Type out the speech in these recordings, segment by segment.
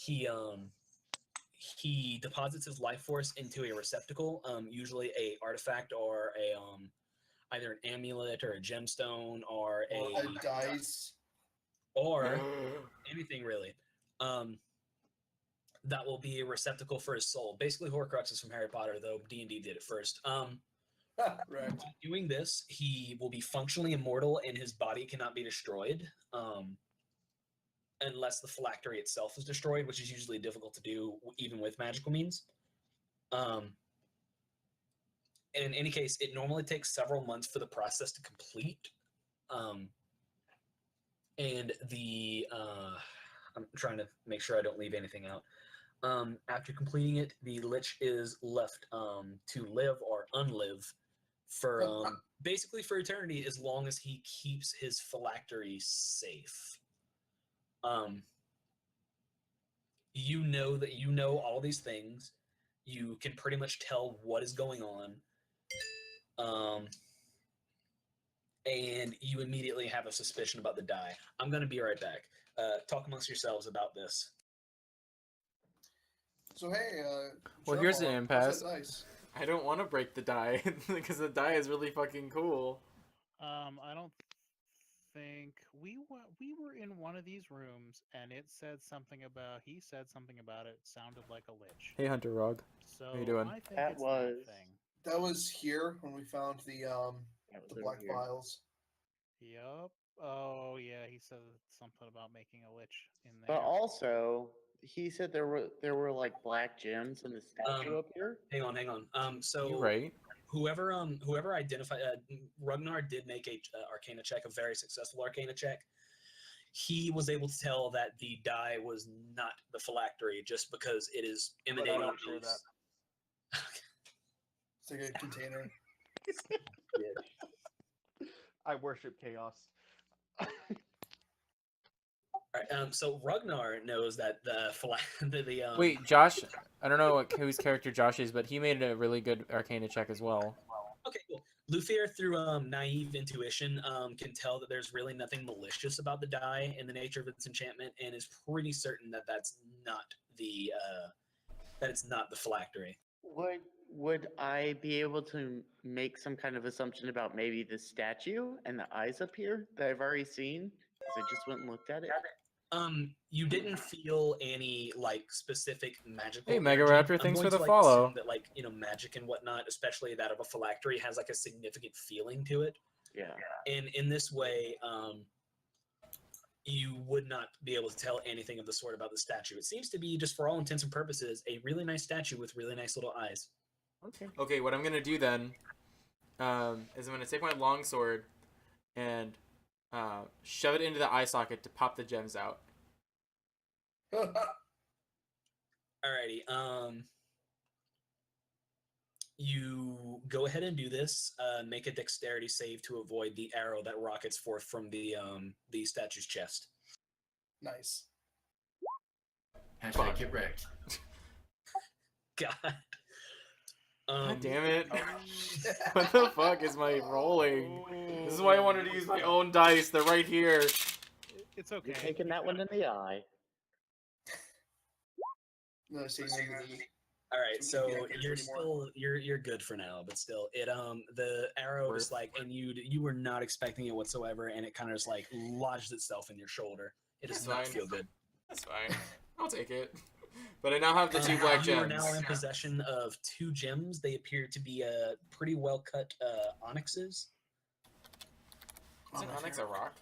he deposits his life force into a receptacle, usually a artifact or a either an amulet or a gemstone or a dice or anything really. That will be a receptacle for his soul. Basically, Horcruxes from Harry Potter, though D&D did it first. right. By doing this, he will be functionally immortal, and his body cannot be destroyed, unless the phylactery itself is destroyed, which is usually difficult to do, even with magical means. And in any case, it normally takes several months for the process to complete. And I'm trying to make sure I don't leave anything out. After completing it, the Lich is left to live or unlive for basically for eternity, as long as he keeps his phylactery safe. You know that you know all these things. You can pretty much tell what is going on. And you immediately have a suspicion about the die. I'm going to be right back. Talk amongst yourselves about this. So hey, well, here's the impasse. Nice? I don't want to break the die because the die is really fucking cool. I don't think we were in one of these rooms, and it said something about he said something about it sounded like a lich. Hey, Hunter Rog. So how you doing? I think That it's was that thing. That was here when we found the black here. vials. Yep. Oh yeah, he said something about making a lich in there. But also, he said there were like black gems in the statue up here. Hang on. So you right. Whoever identified Ragnar did make a Arcana check, a very successful Arcana check. He was able to tell that the die was not the phylactery, just because it is emanating. I'm not sure that. It's like a container. I worship chaos. Alright, so Ragnar knows that the Wait, Josh. I don't know whose character Josh is, but he made a really good Arcana check as well. Okay, cool. Luthier, through naive intuition, can tell that there's really nothing malicious about the die and the nature of its enchantment, and is pretty certain that that's not the that it's not the phylactery. Would I be able to make some kind of assumption about maybe the statue and the eyes up here that I've already seen? Because I just went and looked at it. You didn't feel any like specific magical. Hey, Mega Raptor, thanks for the follow. That magic and whatnot, especially that of a phylactery, has like a significant feeling to it. Yeah. And in this way, you would not be able to tell anything of the sort about the statue. It seems to be, just for all intents and purposes, a really nice statue with really nice little eyes. Okay. Okay, what I'm gonna do then is I'm gonna take my longsword and shove it into the eye socket to pop the gems out. Alrighty. You go ahead and do this. Make a dexterity save to avoid the arrow that rockets forth from the statue's chest. Nice. Hashtag get wrecked. God. God damn it. What the fuck is my rolling? This is why I wanted to use my own dice. They're right here. It's okay. You're taking that one in the eye. No, see, all right, so you're good for now, but still, the arrow is like, and you were not expecting it whatsoever, and it kind of just like lodged itself in your shoulder. It does not feel good. That's fine. I'll take it. But I now have the two black gems. You are now in possession of 2 gems. They appear to be pretty well cut onyxes. Is an onyx a rock?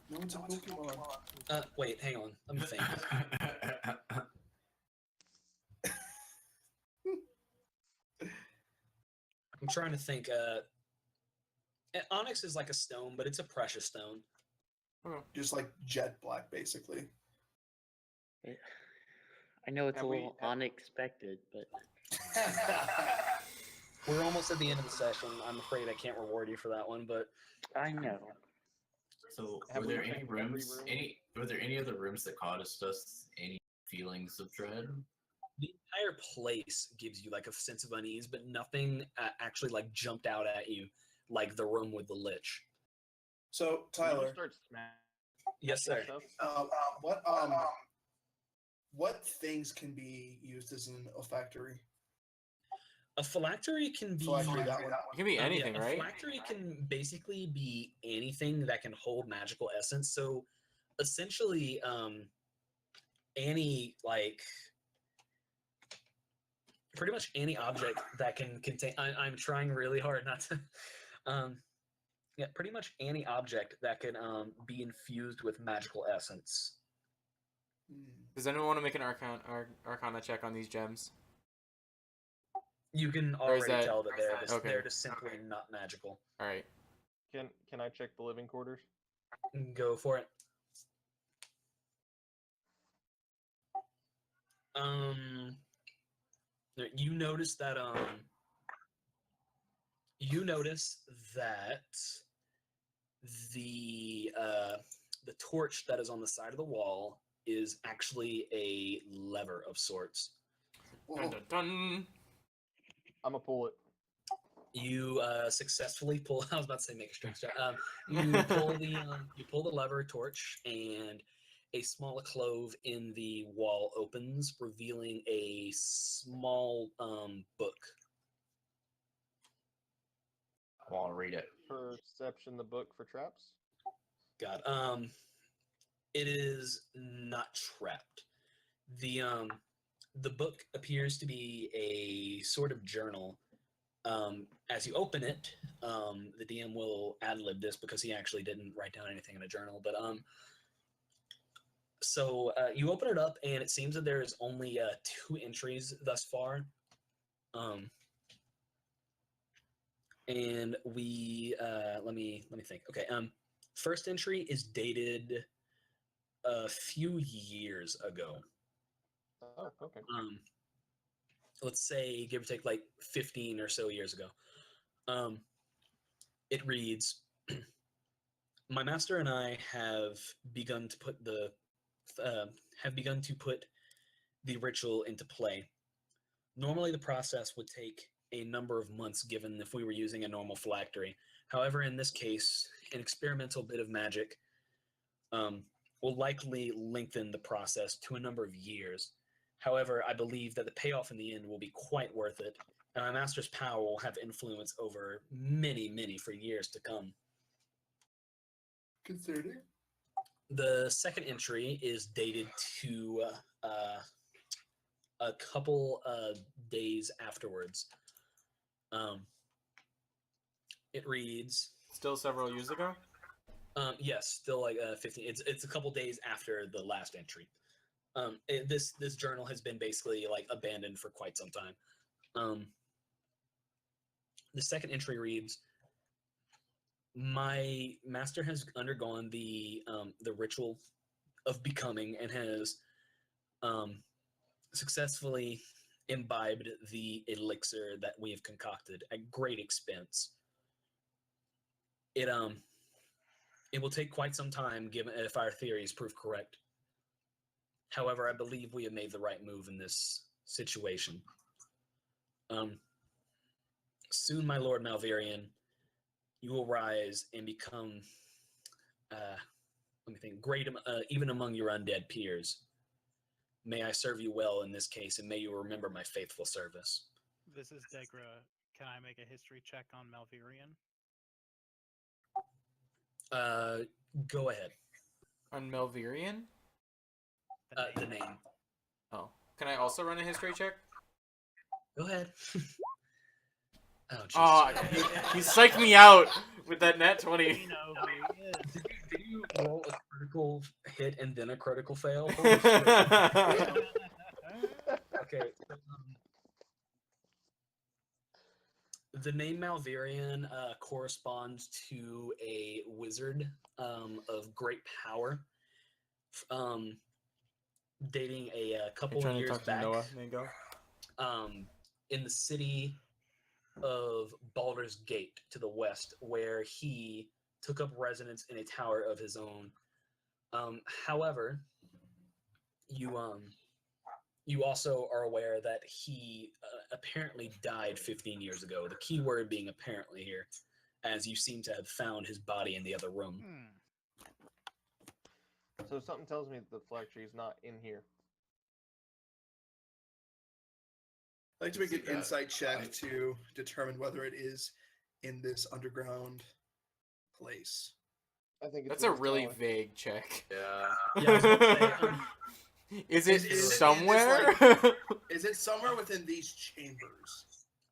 No, it's a Pokemon. Wait, hang on. Let me think. I'm trying to think. Onyx is like a stone, but it's a precious stone. Just like jet black, basically. I know it's a little unexpected, but we're almost at the end of the session. I'm afraid I can't reward you for that one, but I know. So, were there any rooms? Were there any other rooms that caused us any feelings of dread? The entire place gives you like a sense of unease, but nothing actually like jumped out at you like the room with the lich. So, Tyler. Yes, sir. What what things can be used as an olfactory? A phylactery can be Phylactery, that one. It can be anything, a right? phylactery can basically be anything that can hold magical essence. So essentially, any pretty much any object that can contain. I'm trying really hard not to. Yeah, pretty much any object that can be infused with magical essence. Does anyone want to make an Arcana check on these gems? You can Or is already that- tell that okay. they're just simply not magical. All right. Can I check the living quarters? Go for it. You notice that the torch that is on the side of the wall is actually a lever of sorts. Dun, dun, dun. I'm gonna pull it. You successfully pull. I was about to say make a strength check. You pull the lever torch, and a small clove in the wall opens, revealing a small book. I want to read it. Perception the book for traps. God, it is not trapped. The book appears to be a sort of journal. As you open it, the DM will ad-lib this because he actually didn't write down anything in a journal. But so you open it up, and it seems that there is only 2 entries thus far. And we let me think. Okay. First entry is dated a few years ago. Oh, okay. Let's say give or take like 15 or so years ago. It reads, "My master and I have begun to put the ritual into play. Normally, the process would take a number of months, given if we were using a normal phylactery. However, in this case, an experimental bit of magic will likely lengthen the process to a number of years. However, I believe that the payoff in the end will be quite worth it, and my master's power will have influence over many for years to come." Concerning. The second entry is dated to a couple days afterwards. It reads, Still several years ago. yes, still like 15. It's a couple days after the last entry. This journal has been basically like abandoned for quite some time. The second entry reads, "My master has undergone the ritual of becoming and has successfully imbibed the elixir that we have concocted at great expense. It will take quite some time, given if our theories prove correct. However, I believe we have made the right move in this situation. Soon, my Lord Malverian, you will rise and become, let me think, great even among your undead peers. May I serve you well in this case, and may you remember my faithful service." This is Degra. Can I make a history check on Malverian? Go ahead. On Melvirian? The name. Oh. Can I also run a history check? Go ahead. Oh, Oh, jeez. you psyched me out with that nat 20. We know who he is. Did you roll a critical hit and then a critical fail? Holy shit. Okay. The name Malverian corresponds to a wizard of great power, dating a couple of years back. Noah, Mango? In the city of Baldur's Gate to the west, where he took up residence in a tower of his own. However, you also are aware that he apparently died 15 years ago. The key word being apparently here, as you seem to have found his body in the other room. So something tells me the phylactery is not in here. I'd like to make an See that. insight check I- to determine whether it is in this underground place. I think it's That's in a this really tower. vague check. Yeah. Yeah, I was about to say, Is it Is it in this, somewhere? Is it somewhere within these chambers?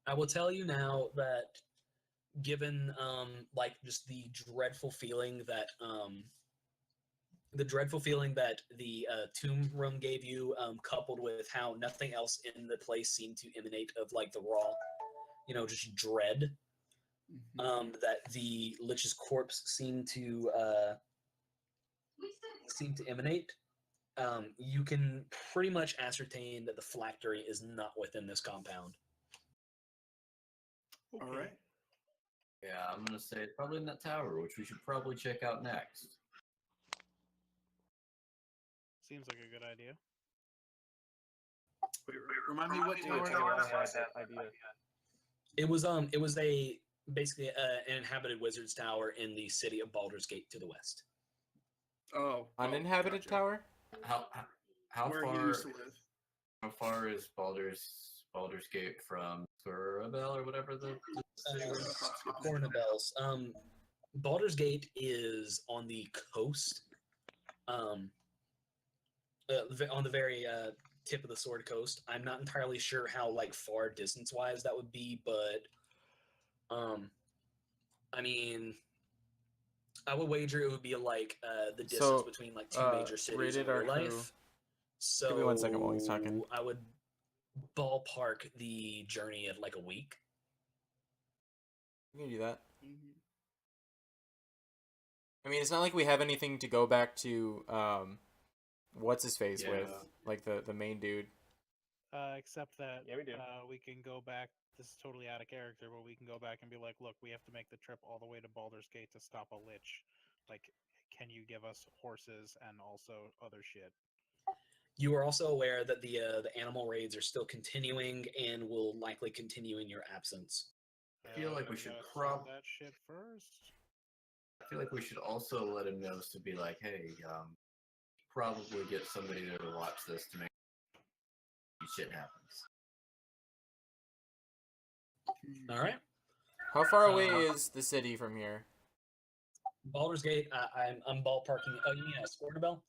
I will tell you now that given like just the dreadful feeling that the tomb room gave you, coupled with how nothing else in the place seemed to emanate of like the raw, just dread, that the Lich's corpse seemed to emanate. You can pretty much ascertain that the phylactery is not within this compound. All right. Yeah, I'm gonna say it's probably in that tower, which we should probably check out next. Seems like a good idea. Wait, remind me what Yeah, tower so that I was. had that idea. It was a basically an inhabited wizard's tower in the city of Baldur's Gate to the west. Oh, Uninhabited gotcha. tower? How Where he far used to live. how far is Baldur's Gate from Caravan or whatever the city was? Cornabels. Baldur's Gate is on the coast, on the very tip of the Sword Coast. I'm not entirely sure how like far distance wise that would be, but I mean, I would wager it would be like the distance So, between like two major cities in rated our real crew. life. So Give me 1 second while he's talking. I would ballpark the journey at like a week. You can do that. Mhm. I mean, it's not like we have anything to go back to, what's his face with, Yeah. like the main dude. Except that Yeah, we do. we can go back. This is totally out of character, but we can go back and be like, look, we have to make the trip all the way to Baldur's Gate to stop a lich. Like, can you give us horses and also other shit? You are also aware that the animal raids are still continuing and will likely continue in your absence. I feel like we We should gotta sell prob- that shit first. I feel like we should also let him know to be like, hey, probably get somebody there to watch this to make shit happens. All right, How far away is the city from here? Baldur's Gate. I'm ballparking. Oh, you mean Scornabel?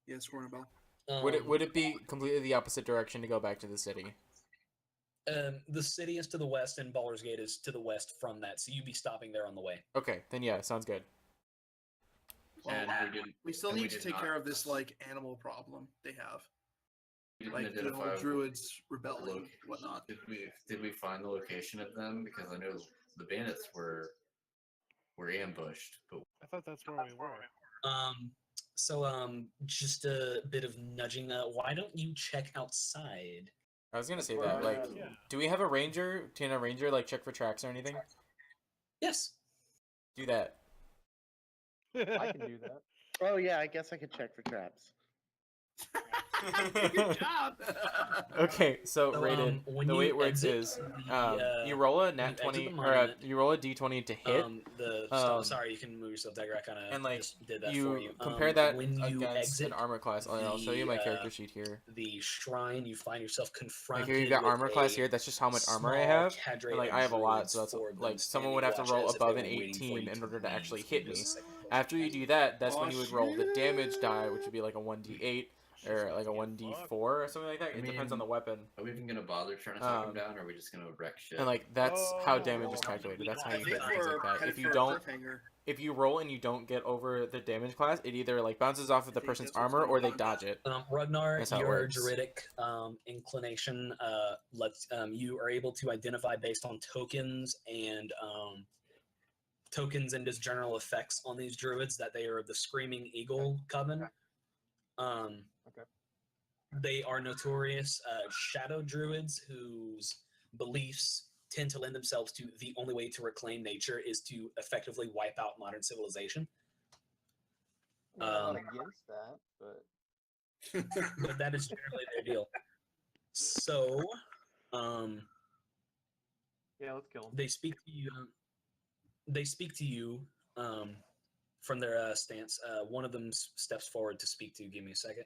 Yes, Cornabel. Would it be completely the opposite direction to go back to the city? The city is to the west, and Baldur's Gate is to the west from that. So you'd be stopping there on the way. Okay, then yeah, sounds good. Well, And we didn't. we still and we need to did take not- care of this like animal problem they have, we didn't like the identify old druids the rebelling, loc- whatnot. Did we find the location of them? Because I know the bandits were ambushed, but I thought that's where we were. Just a bit of nudging. Why don't you check outside? I was gonna say Where that. are Like, we? Yeah. do we have a ranger? Can a ranger like check for tracks or anything? Yes. Do that. I can do that. Oh yeah, I guess I could check for traps. Good job. Okay, so So, rated. when The way you it works exit is the, you roll a when you nat exit 20 the or monument, you roll a d20 to hit, sorry, you can move yourself, Dagger. I kind of and like just did that you for you. compare that when you against exit an armor class. I'll show you my the, character sheet here. the shrine, you find yourself Like confronted. here you got with armor class a here. That's just how much armor I small have. cadre And, like of I have a lot, druids, so that's four of them like someone standing would have to watch roll as if above they an were waiting for 18 you in order to leave actually for hit just me. a second. After you do that, that's Aw, when you would roll the damage die, which would be like a 1d8 or like a 1d4 or something like that. It depends on the mean, weapon. are we even gonna bother trying to talk him down, or are we just gonna wreck shit? And like that's Oh, how no, damage no, is no, calculated. That's how I you think hit things we're like that. headed If you for a don't, cliffhanger. if you roll and you don't get over the damage class, it either like bounces off of the think person's that's what's armor going or they on. dodge it. Ragnar, That's how it your works. druidic inclination lets you are able to identify based on tokens and just general effects on these druids that they are of the Screaming Eagle coven. Okay. They are notorious shadow druids whose beliefs tend to lend themselves to the only way to reclaim nature is to effectively wipe out modern civilization. I mean, I'm not Um, against that, but But that is generally their deal. So, yeah, let's kill him. they speak to you. They speak to you from their stance. One of them steps forward to speak to you. Give me a second.